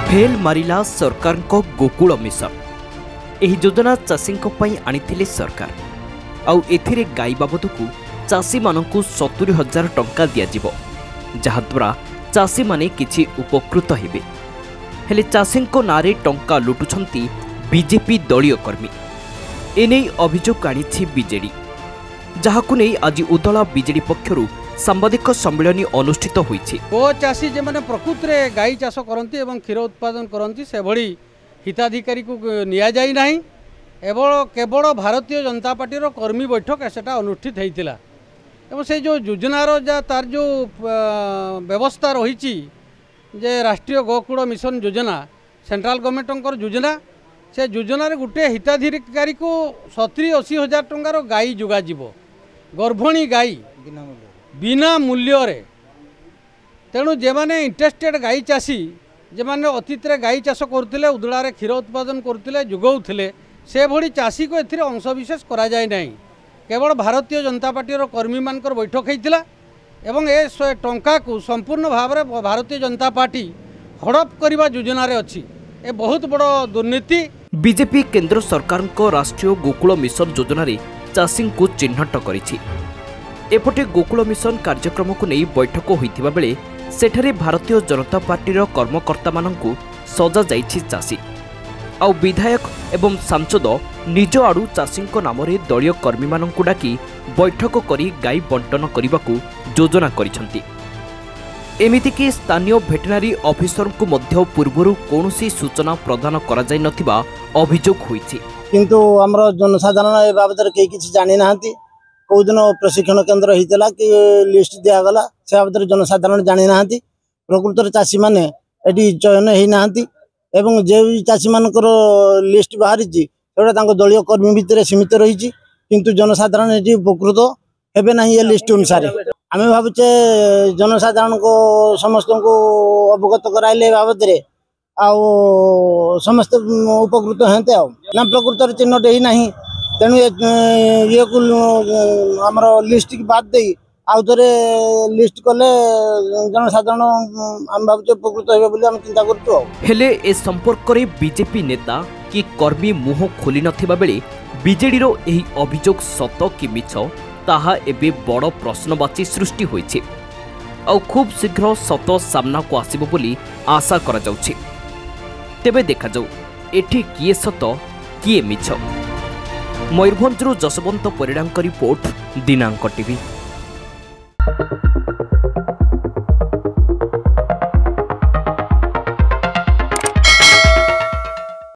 Fail मारिला सरकार Gokul mission. एही योजना चाषी आनी सरकार आउ एथिरे गाई बाबद को चाषी मानकु 70,000 टंका दियाजिबो, जहाद्वारा चाषी माने किछि उपकृत हेबे। हेले चाषी नारे टंका लुटुछंती बीजेपी दलीय कर्मी। एने अभियोग आनी बीजेडी, जहाकु नै आज उदला बीजेडी पक्षरु सांबादिक सम्मेलन अनुष्ठित होईछि। गो चाषी जे माने प्रकृत रे गाई चाष करंती एवं क्षीर उत्पादन करंती से भली हिताधिकारी को निया जाई नाही। केवल भारतीय जनता पार्टी रो कर्मी बैठक सेटा अनुष्ठित होइतिला एवं से जो योजनार तार जो व्यवस्था रही जे राष्ट्रीय गोकुल मिशन योजना सेंट्रल गवर्नमेंट योजना, से योजन गोटे हिताधिकारी को 70-80 हजार टंकार गाई जोगा जीवो, गर्भिणी गाई बिना मूल्य रे। तेणु जे माने इंटरेस्टेड गाई चाषी जे माने अतीत रे गाई चाष करथिले, उदला रे क्षीर उत्पादन करथिले, जोगाउथिले, से भली चाषी को एथिरे अंशविशेष करा जाय नाही। केवल भारतीय जनता पार्टी रो कर्मी मानकर बैठक होइतिला एवं ए टंका को संपूर्ण भाव में भारतीय जनता पार्टी हड़प करबा योजना रे अछि। ए बहुत बड़ दुर्नीति। बीजेपी केंद्र सरकार को राष्ट्रीय गोकुल मिशन योजना रे चाषी को चिन्हट करिछि। एपटे गोकुल मिशन कार्यक्रम को नहीं बैठक होइथिबा बेले सेठरे भारतीय जनता पार्टी रो कर्मकर्ता मानकु सजा जाइछि चाषी। आउ विधायक एवं सांसद निज आड़ू चाषी नाम दलीय कर्मी मानकु डाकी बैठक करी गाई बंटन करने योजना करिसंती। एमिति कि स्थानीय भेटेनारी ऑफिसर को मध्य पूर्वरु कोनोसी सूचना प्रदान करा जाय नथिबा अभियोग होइछि। किंतु हमरो जनसाधारण ए बाबद रे किछि जानि नाहंती। कौ दिन प्रशिक्षण केन्द्र होता कि लिस्ट दिगला से बाबद जनसाधारण जानी ना। प्रकृत चाषी मैंने ये चयन होना एवं जे चाषी मान लिस्ट बाहरी दलीय कर्मी भितर सीमित रही, किंतु जनसाधारण ये उपकृत हेबे ना। ये लिस्ट अनुसार आम भावुचे जनसाधारण को समस्त को अवगत कराइले बाबद समस्त उपकृत हेते ना। प्रकृत चिन्हट ही ना, तेणु ये को आमर लिस्ट की बात दे आउ थे लिस्ट कले जनसाधारण आम भावुचे उपकृत होबे चिंता करें। ए संपर्क में बीजेपी नेता कि कर्मी मुह खोली नथिबा बेले बीजेडी रो एही अभियोग सत कि मिछ ताहा एबे बड़ प्रश्नवाची सृष्टि होइछि। आ खूब शीघ्र सत सामना को आसिबो बोली आशा करा जाउछि। तेबे देखा जाऊ एठी किए सत किए मिछ। मयूरभंजरू जसवंत परिडांक रिपोर्ट दिनांक टीवी।